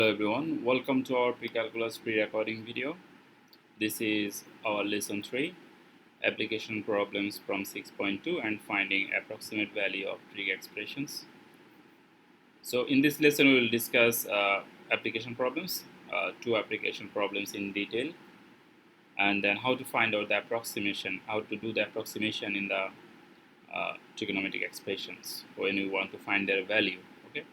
Hello everyone, welcome to our pre-calculus pre-recording video. This is our lesson 3, application problems from 6.2 and finding approximate value of trig expressions. So in this lesson we will discuss application problems, two application problems in detail, and then how to find out the approximation, how to do the approximation in the trigonometric expressions when we want to find their value. Okay.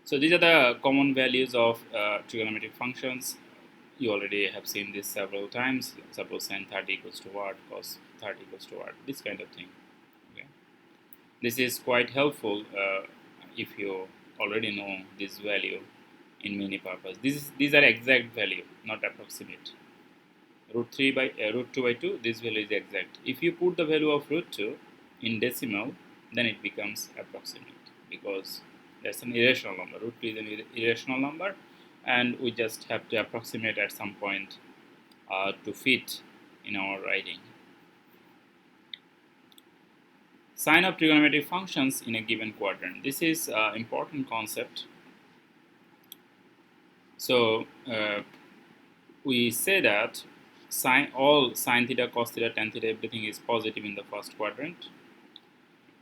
So these are the common values of trigonometric functions. You already have seen this several times. Suppose sin 30 equals to what, cos 30 equals to what, this kind of thing. Okay. This is quite helpful if you already know this value in many purpose. These are exact value, not approximate. Root 2 by 2, this value is exact. If you put the value of root 2 in decimal, then it becomes approximate because that's an irrational number. Root 2 is an irrational number, and we just have to approximate at some point to fit in our writing. Sign of trigonometric functions in a given quadrant. This is an important concept. So we say that all sine theta, cos theta, tan theta, everything is positive in the first quadrant.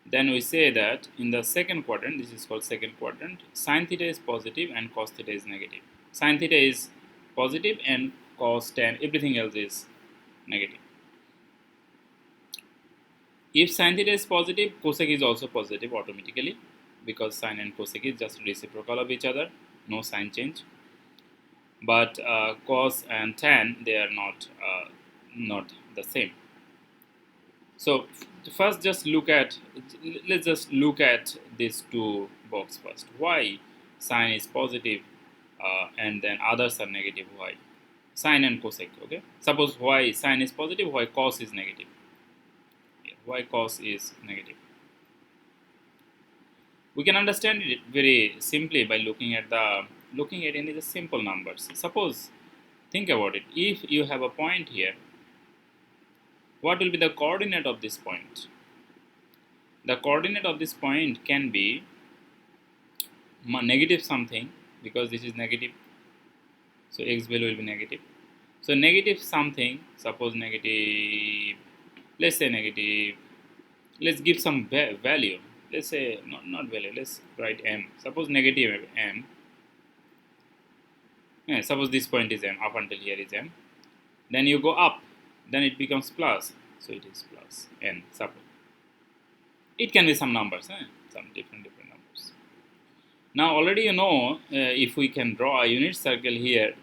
Then we say that in the second quadrant, this is called second quadrant, sine theta is positive and cos theta is negative. Sine theta is positive and cos, tan, everything else is negative. If sine theta is positive, cosec is also positive automatically because sine and cosec is just reciprocal of each other, no sign change. But cos and tan, they are not the same. So first let's just look at these two boxes first. Why sine is positive and then others are negative? Why? Sine and cosec. Okay. Suppose why sine is positive, why cos is negative? Why cos is negative? We can understand it very simply by looking at any of the simple numbers. Suppose, think about it. If you have a point here, what will be the coordinate of this point? The coordinate of this point can be negative something because this is negative. So x value will be negative. So negative something, suppose negative, let's say negative, let's give some value. Let's say, not value, let's write m. Suppose negative m. Yeah, suppose this point is m, up until here is m. Then you go up, then it becomes plus. So it is plus n, suppose. It can be some numbers, some different numbers. Now already you know, if we can draw a unit circle here,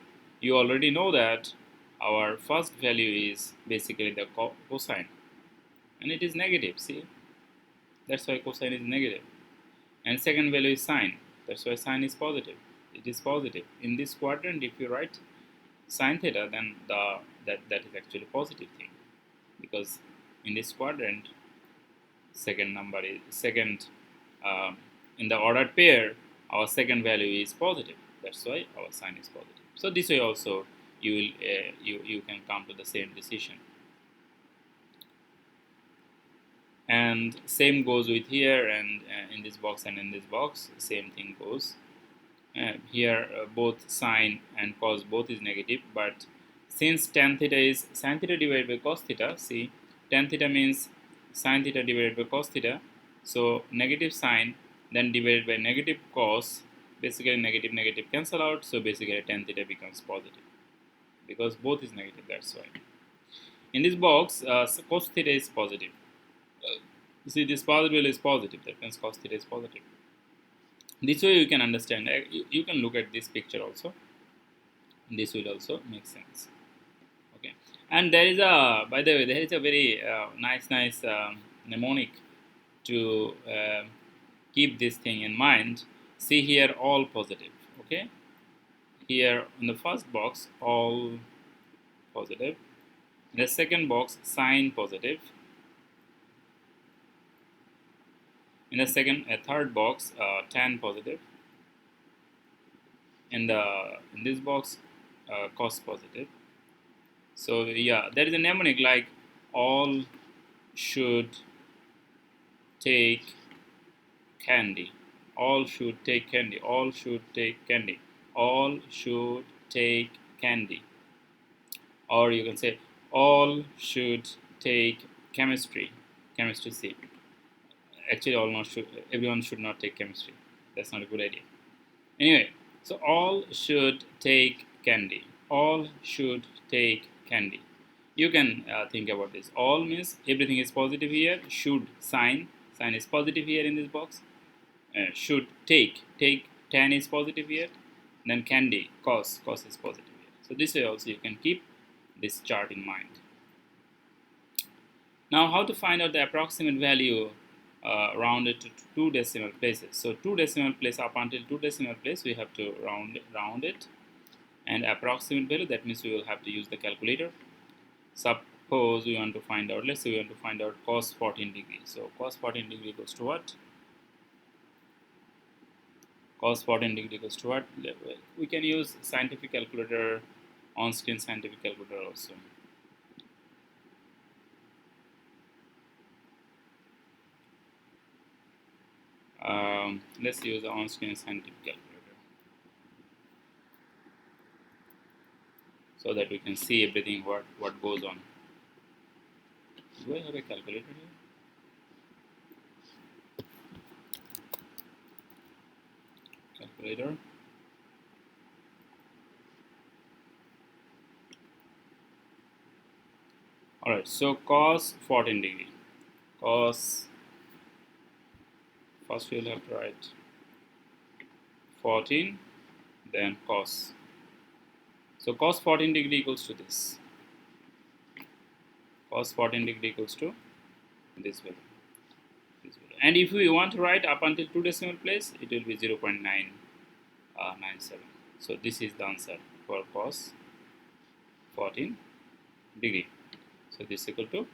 you already know that our first value is basically the cosine. And it is negative, see? That's why cosine is negative. And second value is sine. That's why sine is positive. It is positive. In this quadrant, if you write sine theta, then that is actually positive thing. Because in this quadrant, in the ordered pair, our second value is positive. That's why our sign is positive. So this way also you can come to the same decision. And same goes with here, and in this box and in this box, same thing goes. Here both sine and cos both is negative, but since tan theta is sin theta divided by cos theta, see, tan theta means sin theta divided by cos theta, so negative sine then divided by negative cos, basically negative cancel out, so basically tan theta becomes positive because both is negative, that's why. In this box, cos theta is positive. See, this possible is positive, that means cos theta is positive. This way you can understand, you can look at this picture also, this will also make sense. Okay, and there is a, by the way, there is a very nice mnemonic to keep this thing in mind. See here, all positive. Okay, here in the first box, all positive. In the second box, sine positive. In the third box, tan positive. In this box, cos positive. So yeah, there is a mnemonic like all should take candy. All should take candy. All should take candy. all should take candy, or you can say all should take chemistry. Chemistry C. Actually, everyone should not take chemistry. That's not a good idea. Anyway, so all should take candy. All should take candy. You can think about this. All means everything is positive here. Should, sign is positive here in this box. Should, take 10 is positive here. Then candy, cos is positive here. So this way also you can keep this chart in mind. Now, how to find out the approximate value rounded to 2 decimal places? So 2 decimal place, up until 2 decimal place, we have to round it, and approximate value, that means we will have to use the calculator. Suppose we want to find out, let's say we want to find out cos 14 degrees. So cos 14 degree equals to what? Cos 14 degree equals to what? We can use scientific calculator, on-screen scientific calculator also. Let's use the on-screen scientific calculator so that we can see everything what goes on. Do I have a calculator here? Calculator. Alright, so cos 14 degree. Cos, first we will have to write 14, then cos. So cos 14 degree equals to this. Cos 14 degree equals to this value. And if we want to write up until 2 decimal place, it will be 0.997. So this is the answer for cos 14 degree. So this is equal to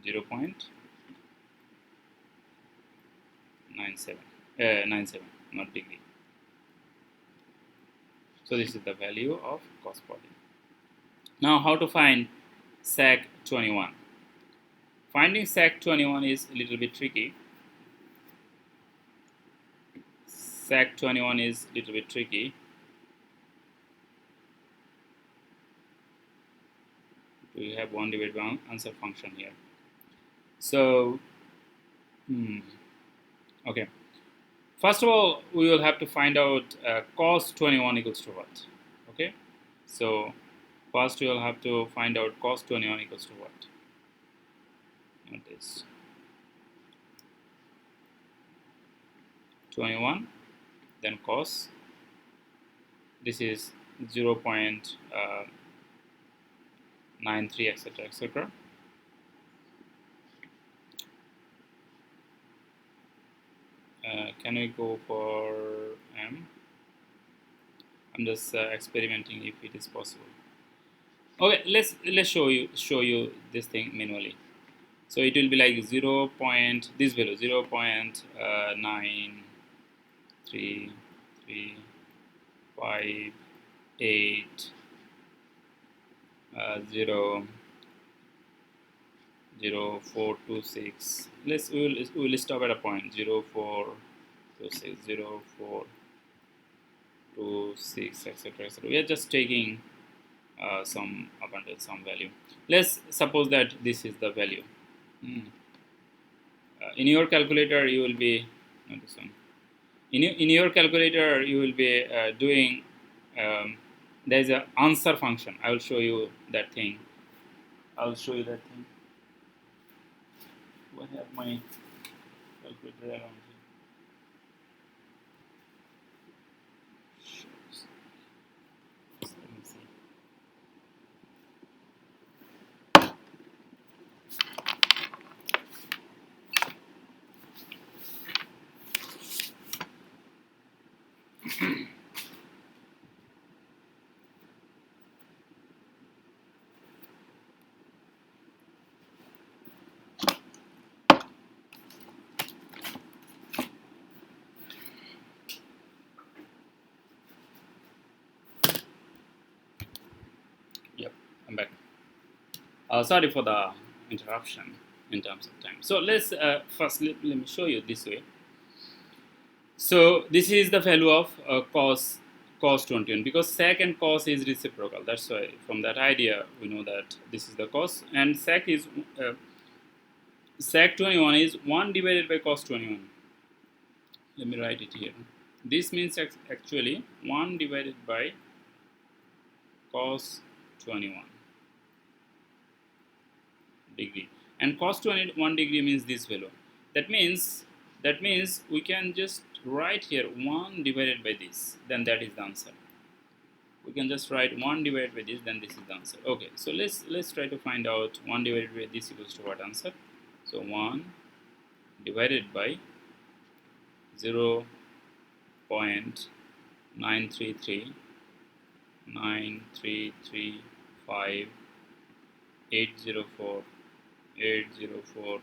0.97, not degree. So this is the value of cos 14. Now, how to find sec 21? Finding sec 21 is a little bit tricky. Sec 21 is a little bit tricky. We have 1 divided by answer function here. So, okay. First of all, we will have to find out cos 21 equals to what. Okay. So, first we will have to find out cos 21 equals to what. Not this. 21, then cos. This is 0.93, etc., etc. Can we go for m? I'm just experimenting if it is possible. Okay, let's show you this thing manually. So it will be like this value 0.933580 0426. We will stop at a point 0426 0426, etc., etc. We are just taking some up until some value. Let's suppose that this is the value. In your calculator, you will be not this one. In your calculator, you will be doing. There is an answer function. I will show you that thing. I will show you that thing. Do I have my calculator around here? Let me see. Yep, I'm back. Sorry for the interruption in terms of time. So let's first let me show you this way. So this is the value of cos cos 21, because sec and cos is reciprocal. That's why from that idea we know that this is the cos, and sec 21 is 1 divided by cos 21. Let me write it here. This means actually 1 divided by cos 21 degree, and cos 21 degree means this value. That means we can just write here 1 divided by this, then that is the answer. We can just write 1 divided by this, then this is the answer. Okay, so let's try to find out 1 divided by this equals to what answer. So 1 divided by 0 0.933 9335 804 804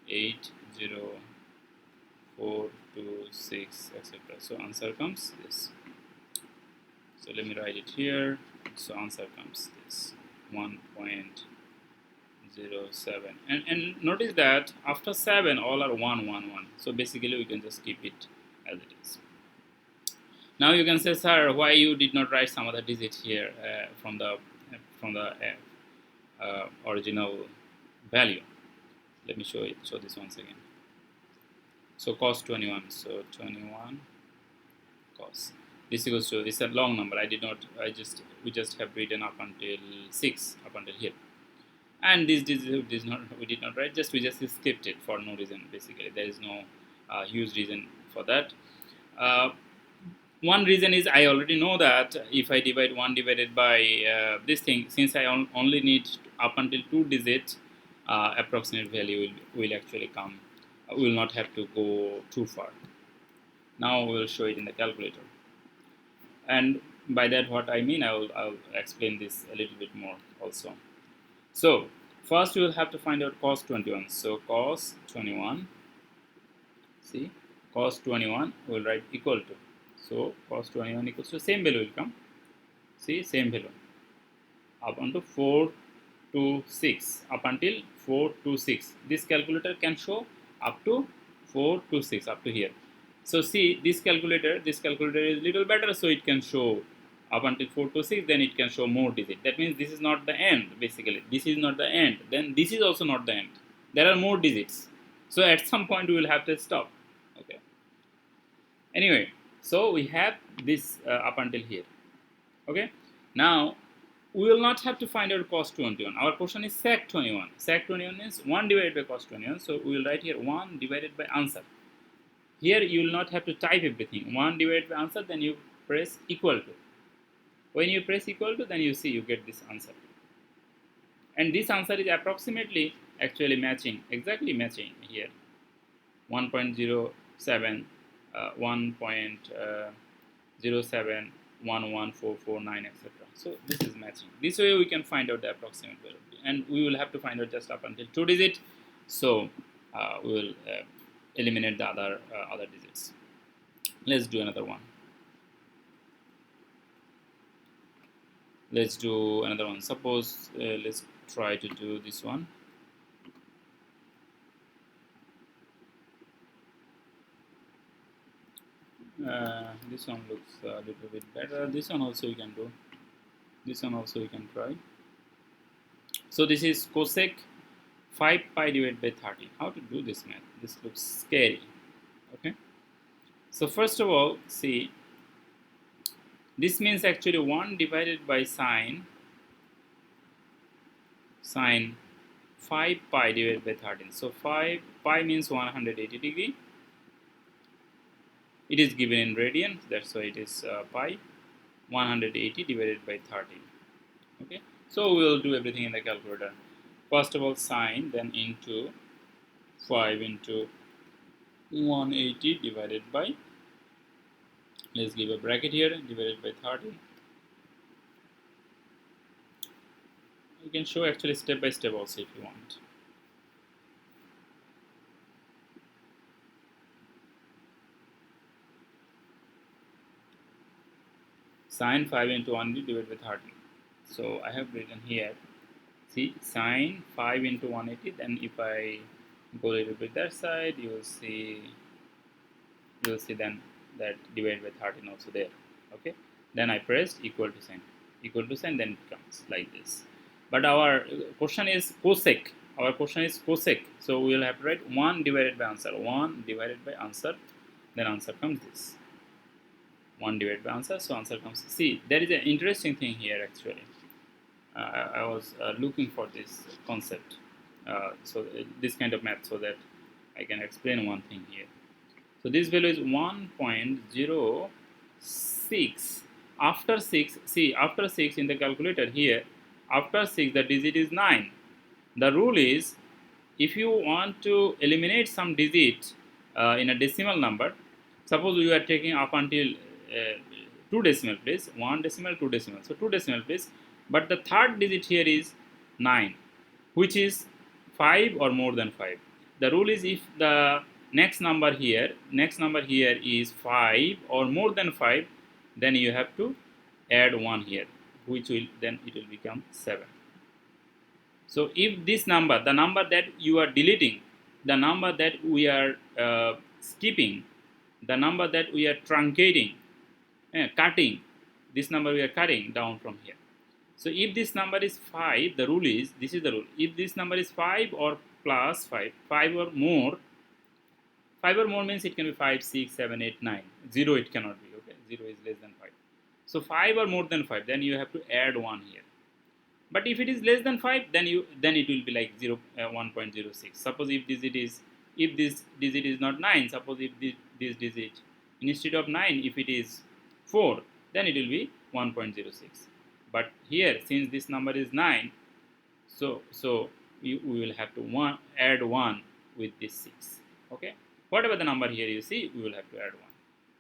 80426, etc. So answer comes this. So let me write it here. So answer comes this 1.07, and notice that after 7 all are 1 1 1. So basically we can just keep it as it is. Now you can say, sir, why you did not write some other digit here from the original value. Let me show this once again. So cos 21, so 21 cos, this equals to, it's a long number. We just have written up until 6, up until here, and we did not write, we just skipped it for no reason. Basically there is no huge reason for that. One reason is I already know that if I divide 1 divided by this thing, since I only need up until 2 digits, approximate value will actually come. We will not have to go too far. Now we will show it in the calculator, and by that what I mean, I'll explain this a little bit more also. So first we will have to find out cos 21. So cos 21, see, cos 21 we will write equal to, so cos 21 equals to, same value will come, see, same value up until 4 to 6, up until 4 to 6. This calculator can show up to 4 to 6, up to here. So see, this calculator is little better, so it can show up until 4 to 6, then it can show more digits. That means this is not the end. Basically this is not the end, then this is also not the end. There are more digits, so at some point we will have to stop. Okay, anyway, so we have this up until here. Okay, now we will not have to find out cos 21. Our question is sec 21. Sec 21 is 1 divided by cos 21. So we will write here 1 divided by answer. Here you will not have to type everything. 1 divided by answer, then you press equal to. When you press equal to, then you see you get this answer. And this answer is approximately actually matching, exactly matching here. 1.07, 1.07, 11449, etc. So this is matching. This way we can find out the approximate value, and we will have to find out just up until 2 digits. So we will eliminate the other digits. Let's do another one. Let's do another one. Suppose let's try to do this one. This one looks a little bit better. This one also you can do. This one also you can try. So this is cosec 5 pi divided by 30. How to do this math? This looks scary. Okay. So first of all, see, this means actually 1 divided by sine 5 pi divided by 13. So 5 pi means 180 degree. It is given in radian, that's why it is pi. 180 divided by 13. Okay, so we will do everything in the calculator. First of all, sine, then into 5 into 180 divided by, let's give a bracket here, divided by 30. You can show actually step by step also if you want. Sine 5 into 180 divided by 30. So I have written here, see, sine 5 into 180, then if I go a little bit that side, you will see then that divided by 13 also there. Okay, then I pressed equal to sign, then it comes like this. But our question is cosec. Our question is cosec, so we will have to write 1 divided by answer. 1 divided by answer, then answer comes this. 1 divided by answer, so answer comes. See, there is an interesting thing here actually. I was looking for this concept, this kind of math, so that I can explain one thing here. So this value is 1.06. After 6, see, after 6 in the calculator here, after 6 the digit is 9. The rule is, if you want to eliminate some digit in a decimal number, suppose you are taking up until 2 decimal place, 1 decimal, 2 decimal, so 2 decimal place, but the third digit here is 9, which is 5 or more than 5. The rule is, if the next number here is 5 or more than 5, then you have to add 1 here, which will then it will become 7. So if this number, the number that you are deleting, the number that we are skipping, the number that we are truncating, cutting, this number we are cutting down from here. So if this number is 5, the rule is, this is the rule, if this number is 5 or plus 5, 5 or more, 5 or more means it can be 5, 6, 7, 8, 9, 0 it cannot be, okay, 0 is less than 5. So 5 or more than 5, then you have to add 1 here. But if it is less than 5, then it will be like 1.06. Suppose if this digit is not 9, suppose if this digit instead of 9, if it is 4, then it will be 1.06. But here, since this number is 9, so we will have to add 1 with this 6. Okay, whatever the number here you see, we will have to add 1.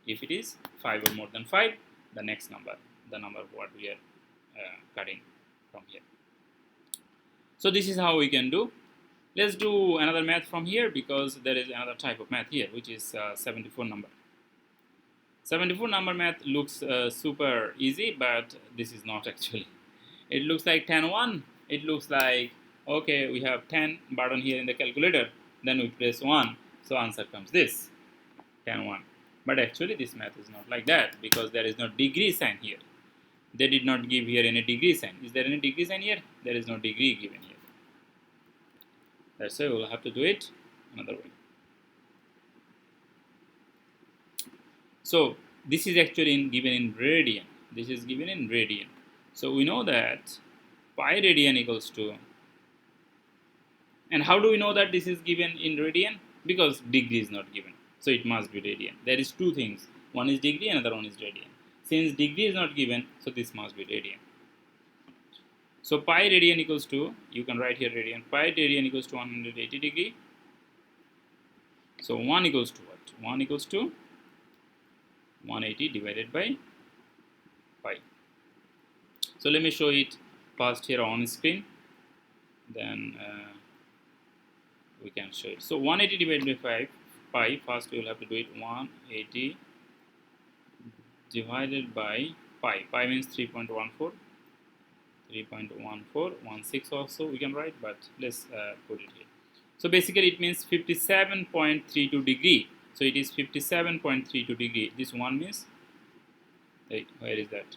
If it is 5 or more than 5, the next number, the number what we are cutting from here. So this is how we can do. Let's do another math from here, because there is another type of math here, which is 74 number. 74 number math looks super easy, but this is not actually. It looks like 10-1. It looks like, okay, we have 10 button here in the calculator, then we press 1, so answer comes this, 10-1. But actually this math is not like that, because there is no degree sign here. They did not give here any degree sign. Is there any degree sign here? There is no degree given here. That's why we will have to do it another way. So this is actually given in radian. This is given in radian. So we know that pi radian equals to, and how do we know that this is given in radian? Because degree is not given, so it must be radian. There is two things. One is degree, another one is radian. Since degree is not given, so this must be radian. So pi radian equals to, you can write here radian, pi radian equals to 180 degree. So 1 equals to what? 1 equals to 180 divided by pi. So let me show it first here on screen, then we can show it. So 180 divided by pi, first we will have to do it 180 divided by pi. Pi means 3.14, 3.1416 also we can write, but let's put it here. So basically it means 57.32 degree. So it is 57.32 degree. This one means, hey, where is that?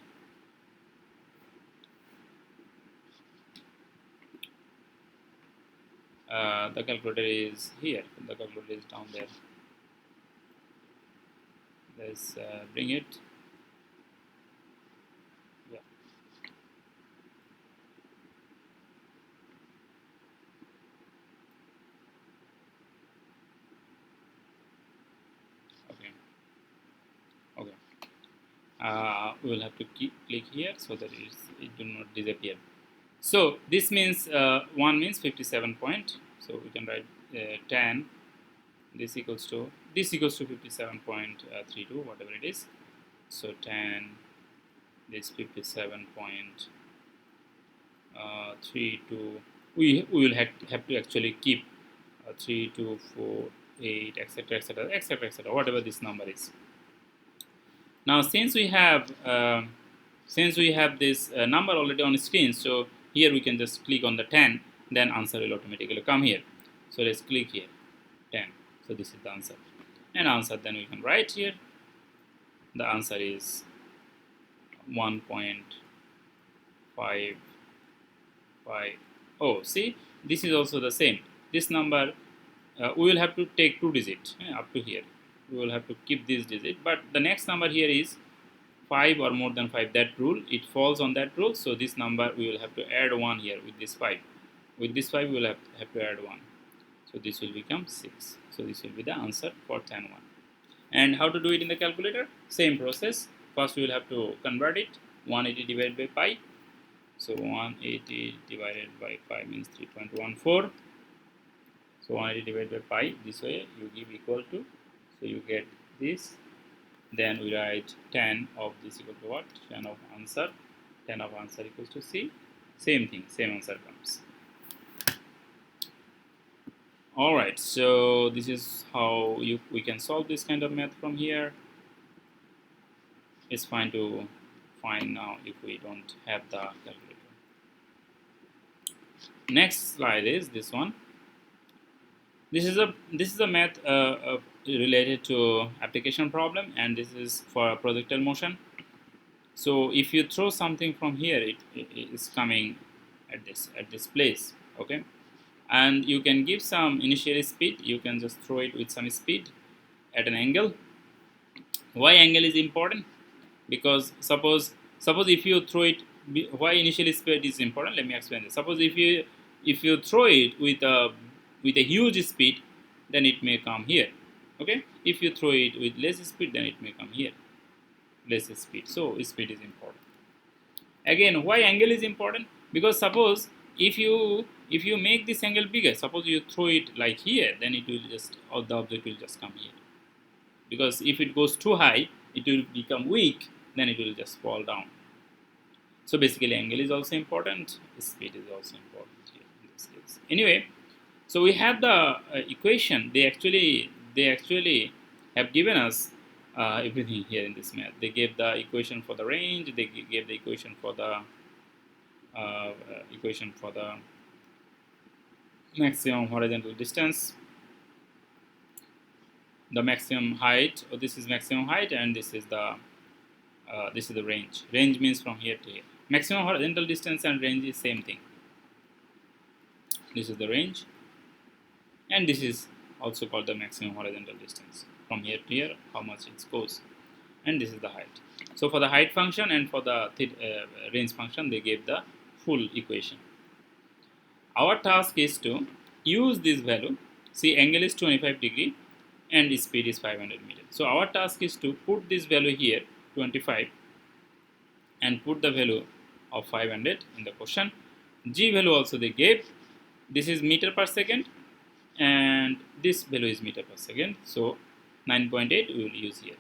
The calculator is here. The calculator is down there. Let's bring it. Yeah. Okay. We will have to click here so that it do not disappear. So this means 1 means 57 point. So we can write 10. This equals to 57.32, whatever it is. So 10. This 57.32. We will have to actually keep 3, 2, 4, 8, etc., etc., etc., etc., whatever this number is. Now since we have this number already on screen, so here we can just click on the 10, then answer will automatically come here. So let's click here, 10. So this is the answer, and answer then we can write here the answer is 1.5. Oh, see, this is also the same. This number we will have to take 2 digits up to here. We will have to keep this digit, but the next number here is 5 or more than 5. That rule, it falls on that rule. So this number we will have to add 1 here with this 5. With this 5 we will have to add 1. So this will become 6. So this will be the answer for tan 1. And how to do it in the calculator? Same process. First we will have to convert it. 180 divided by pi. So 180 divided by pi means 3.14. So 180 divided by pi, this way you give equal to, so you get this. Then we write tan of this equal to what? Tan of answer equals to C. Same thing, same answer comes. Alright, so this is how we can solve this kind of math from here. It's fine to find now if we don't have the calculator. Next slide is this one. This is a math related to application problem, and this is for projectile motion. So if you throw something from here, it is coming at this place, okay? And you can give some initial speed. You can just throw it with some speed at an angle. Why angle is important? Because suppose if you throw it, why initial speed is important? Let me explain this. Suppose if you throw it with a huge speed, then it may come here, okay? If you throw it with less speed, then it may come here, less speed. So speed is important. Again, why angle is important? Because suppose if you make this angle bigger, suppose you throw it like here, then it will just, or the object will just come here. Because if it goes too high, it will become weak, then it will just fall down. So basically angle is also important, speed is also important here in this case. Anyway, so we have the equation. They actually have given us everything here in this math. They gave the equation for the range. They gave the equation for the maximum horizontal distance, the maximum height. Or this is maximum height, and this is the range. Range means from here to here. Maximum horizontal distance and range is same thing. This is the range, and this is also called the maximum horizontal distance from here to here, how much it goes, and this is the height. So for the height function and for the range function, they gave the full equation. Our task is to use this value. See, angle is 25 degree and speed is 500 meters. So our task is to put this value here, 25, and put the value of 500 in the question. G value also they gave. This is meter per second, and this value is meter per second. So 9.8 we will use here,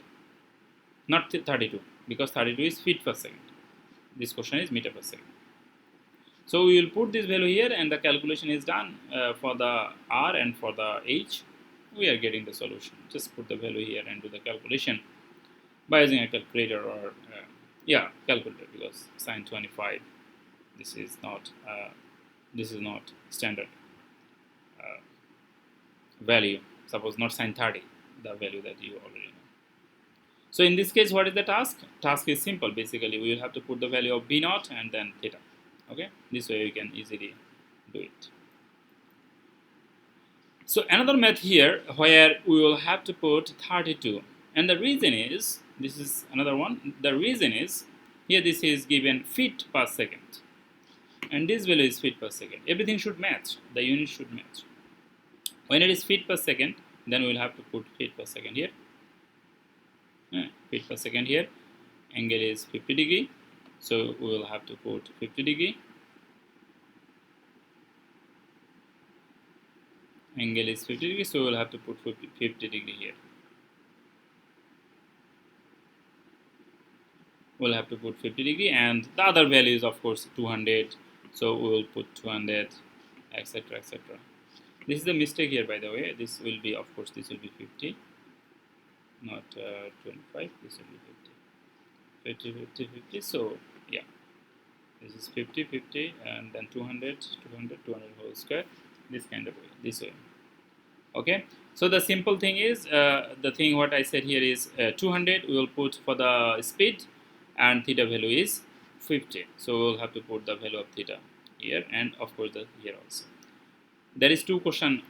not 32, because 32 is feet per second. This question is meter per second. So we will put this value here, and the calculation is done for the R and for the H. We are getting the solution. Just put the value here and do the calculation by using a calculator or calculator, because sin 25. This is not standard value. Suppose not sin 30, the value that you already know. So in this case, what is the task? Task is simple. Basically, we will have to put the value of B0 and then theta. Okay, this way we can easily do it. So another method here where we will have to put 32, and the reason is, this is another one. The reason is, here this is given feet per second, and this value is feet per second. Everything should match. The unit should match. When it is feet per second, then we will have to put feet per second here. Feet per second here. Angle is 50 degree, so we will have to put 50 degree. Angle is 50 degree, so we will have to put 50 degree here. We'll have to put 50 degree, and the other value is of course 200, so we will put 200, etc, etc. This is the mistake here, by the way. This will be, of course, this will be 50, not 25. This will be 50, 50, 50, 50. So yeah, this is 50, 50, and then 200, 200, 200 whole square. This kind of way, this way. Okay, so the simple thing is the thing what I said here is 200 we will put for the speed, and theta value is 50. So we'll have to put the value of theta here, and of course the here also. There is two question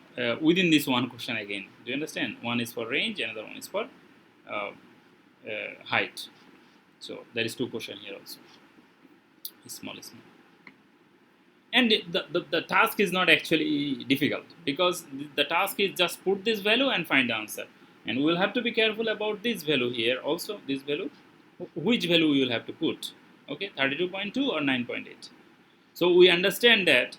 within this one question again. Do you understand? One is for range, another one is for height. So there is two question here also. Small. And the task is not actually difficult, because the task is just put this value and find the answer. And we will have to be careful about this value here also, this value, which value we will have to put. Okay, 32.2 or 9.8. So we understand that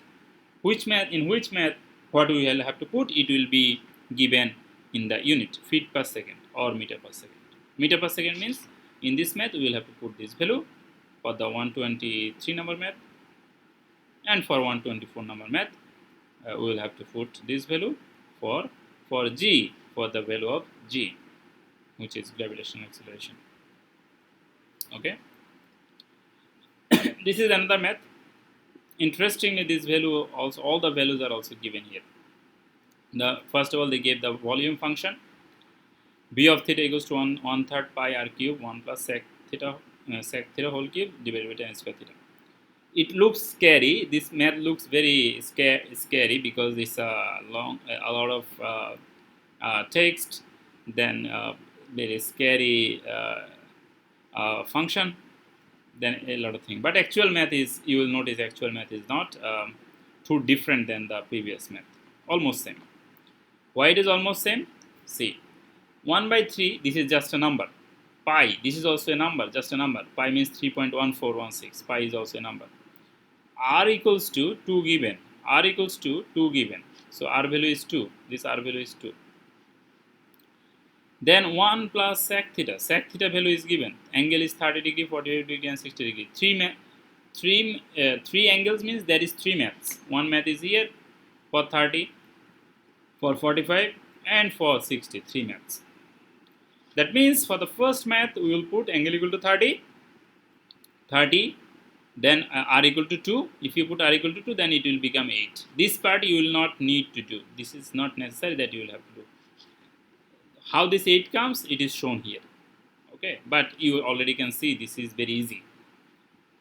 in which math what we will have to put, it will be given in the unit feet per second or meter per second. Meter per second means in this math we will have to put this value for the 123 number math, and for 124 number math we will have to put this value for g, for the value of g, which is gravitational acceleration. Okay. This is another math. Interestingly, this value also, all the values are also given here. First of all, they gave the volume function. B of theta equals to 1/3 pi r cube 1 plus sec theta whole cube divided by tan square theta. It looks scary. This math looks very scary because it's a lot of text, then very scary function, then a lot of things. But actual math is, you will notice, actual math is not too different than the previous math. Almost same. Why it is almost same? See, 1 by 3, this is just a number. Pi, this is also a number, just a number. Pi means 3.1416. Pi is also a number. R equals to 2 given. R equals to 2 given. So R value is 2. This R value is 2. Then 1 plus sec theta. Sec theta value is given. Angle is 30 degree, 48 degree, and 60 degree. Three angles means there is 3 maths. One math is here for 30, for 45, and for 60. 3 maths. That means for the first math we will put angle equal to 30, then r equal to 2. If you put r equal to 2, then it will become 8. This part you will not need to do. This is not necessary that you will have to do. How this 8 comes, it is shown here. Okay, but you already can see this is very easy.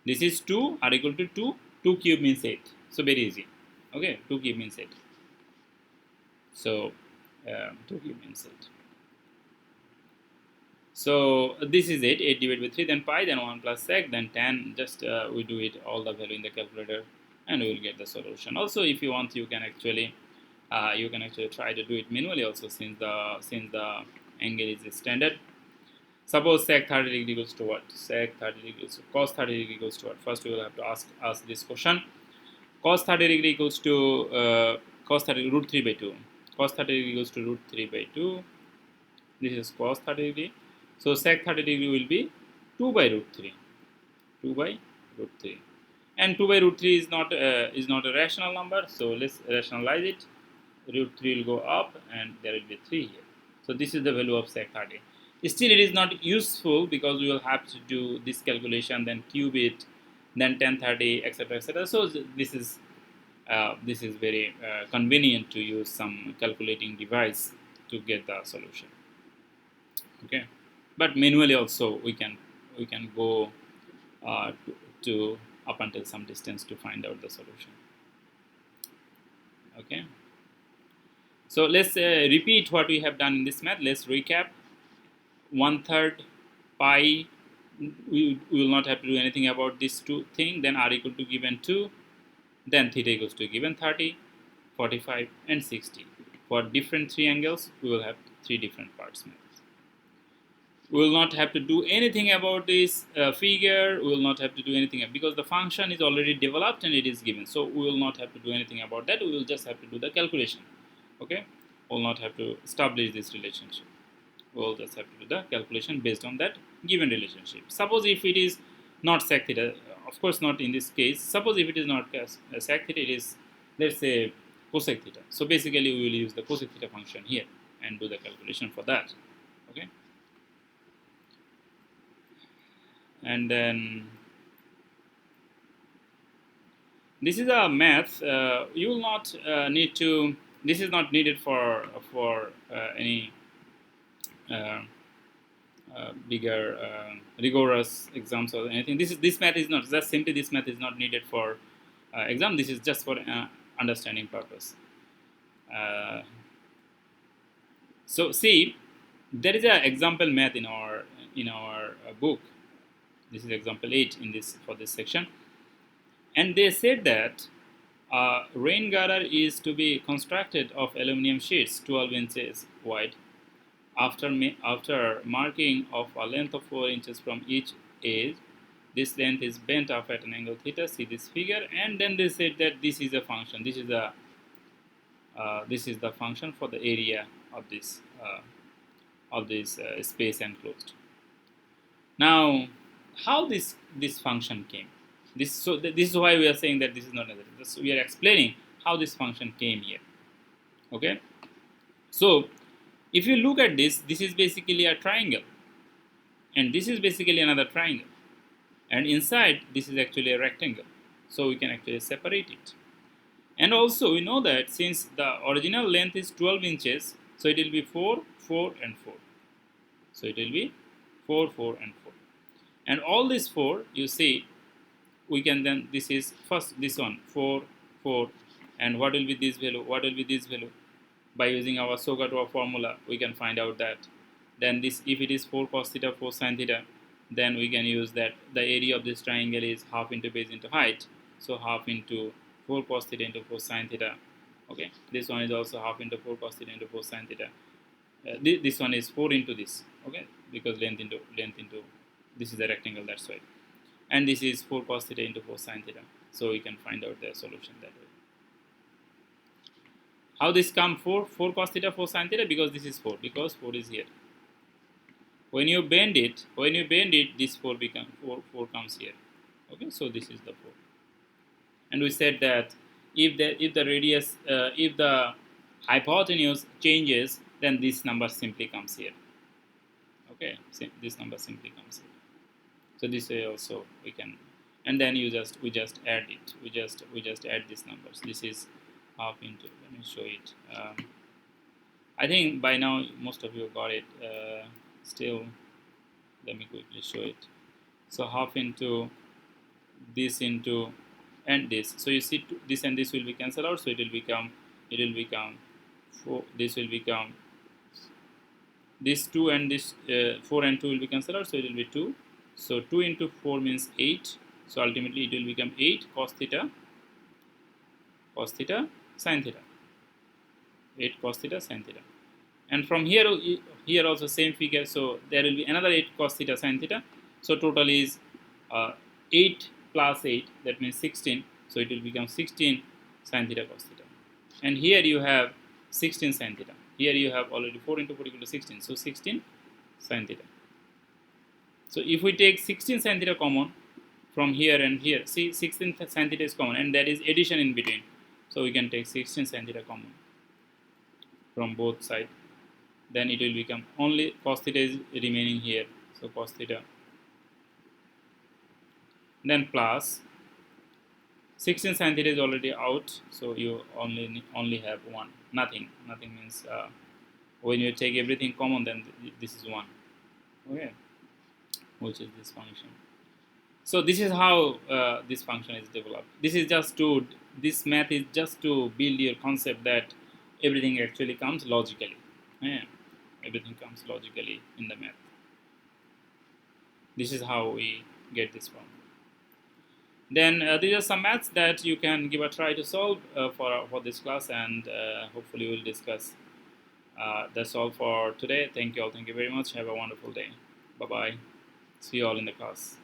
This is 2, r equal to 2, 2 cube means 8. So very easy. Okay, 2 cube means 8. So 2 cube means 8. So this is 8 divided by 3, then pi, then 1 plus sec, then tan. Just we do it all the value in the calculator, and we will get the solution. Also, if you want, you can actually try to do it manually also, since the angle is standard. Suppose sec 30 degree equals to what? Sec 30 degree equals to cos 30 degree equals to what? First we will have to ask this question. Cos 30 degree equals to cos 30 root 3 by 2. Cos 30 degree equals to root 3 by 2. This is cos 30 degree. So sec 30 degree will be 2 by root 3. 2 by root 3. And 2 by root 3 is not a rational number. So let's rationalize it. Root 3 will go up, and there will be 3 here. So this is the value of sec 30. Still, it is not useful because we will have to do this calculation, then cube it, then tan 30, etc., etc. So this is very convenient to use some calculating device to get the solution. Okay, but manually also we can go to up until some distance to find out the solution. Okay, so let's repeat what we have done in this math. Let's recap. 1/3 pi, we will not have to do anything about this thing. Then r equal to given 2, then theta equals to given 30, 45, and 60. For different 3 angles, we will have 3 different parts math. We will not have to do anything about this figure. We will not have to do anything, because the function is already developed and it is given. So we will not have to do anything about that. We will just have to do the calculation. Okay, we will not have to establish this relationship. We will just have to do the calculation based on that given relationship. Suppose if it is not sec theta, of course not in this case. Suppose if it is not sec theta, it is, let's say, cosec theta. So basically we will use the cosec theta function here and do the calculation for that. Okay, and then this is a math. You will not need to this is not needed for any bigger rigorous exams or anything. This math is not just simply, this math is not needed for exam. This is just for understanding purpose. So see, there is an example math in our book. This is example 8 in this for this section, and they said that rain gutter is to be constructed of aluminum sheets 12 inches wide. After marking of a length of 4 inches from each edge, this length is bent up at an angle theta. See this figure, and then they said that this is a function. This is the function for the area of this space enclosed. Now, how this function came? This is why we are saying that this is not necessary. We are explaining how this function came here. Okay, so if you look at this is basically a triangle, and this is basically another triangle, and inside this is actually a rectangle. So we can actually separate it. And also we know that since the original length is 12 inches, so it will be 4, 4 and 4. So it will be 4, 4 and 4. And all these 4, you see, we can then, this is first this one, 4, 4, and what will be this value? What will be this value? By using our SOHCAHTOA formula, we can find out that. Then this, if it is 4 cos theta, 4 sin theta, then we can use that the area of this triangle is half into base into height. So half into 4 cos theta into 4 sin theta. Okay, this one is also half into 4 cos theta into 4 sin theta. This one is 4 into this. Okay, because length into this is a rectangle, that's why. And this is 4 cos theta into 4 sin theta. So we can find out the solution that way. How this come 4 cos theta 4 sin theta? Because this is 4, because 4 is here. When you bend it, this 4 becomes 4 comes here. Okay, so this is the 4. And we said that if the radius, if the hypotenuse changes, then this number simply comes here. Okay, this number simply comes here. So this way also we can, and then we just add it. We just add these numbers. This is half into. Let me show it. I think by now most of you got it. Still, let me quickly show it. So half into this into and this. So you see this and this will be cancelled out. So it will become 4. This will become this 2 and this 4 and 2 will be cancelled out. So it will be 2. So 2 into 4 means 8. So ultimately it will become 8 cos theta sin theta. 8 cos theta sin theta. And from here also same figure. So there will be another 8 cos theta sin theta. So total is 8 plus 8, that means 16. So it will become 16 sin theta cos theta. And here you have 16 sin theta. Here you have already 4 into 4 equal to 16. So 16 sin theta. So if we take 16 sin theta common from here and here, see 16 sin theta is common, and that is addition in between. So we can take 16 sin theta common from both sides. Then it will become only cos theta is remaining here. So cos theta. Then plus 16 sin theta is already out. So you only have 1. Nothing means when you take everything common, then this is 1. Okay, which is this function. So this is how this function is developed. This math is just to build your concept that everything actually comes logically. Yeah. Everything comes logically in the math. This is how we get this from. Then these are some maths that you can give a try to solve for this class, and hopefully we'll discuss. That's all for today. Thank you all. Thank you very much. Have a wonderful day. Bye bye. See you all in the class.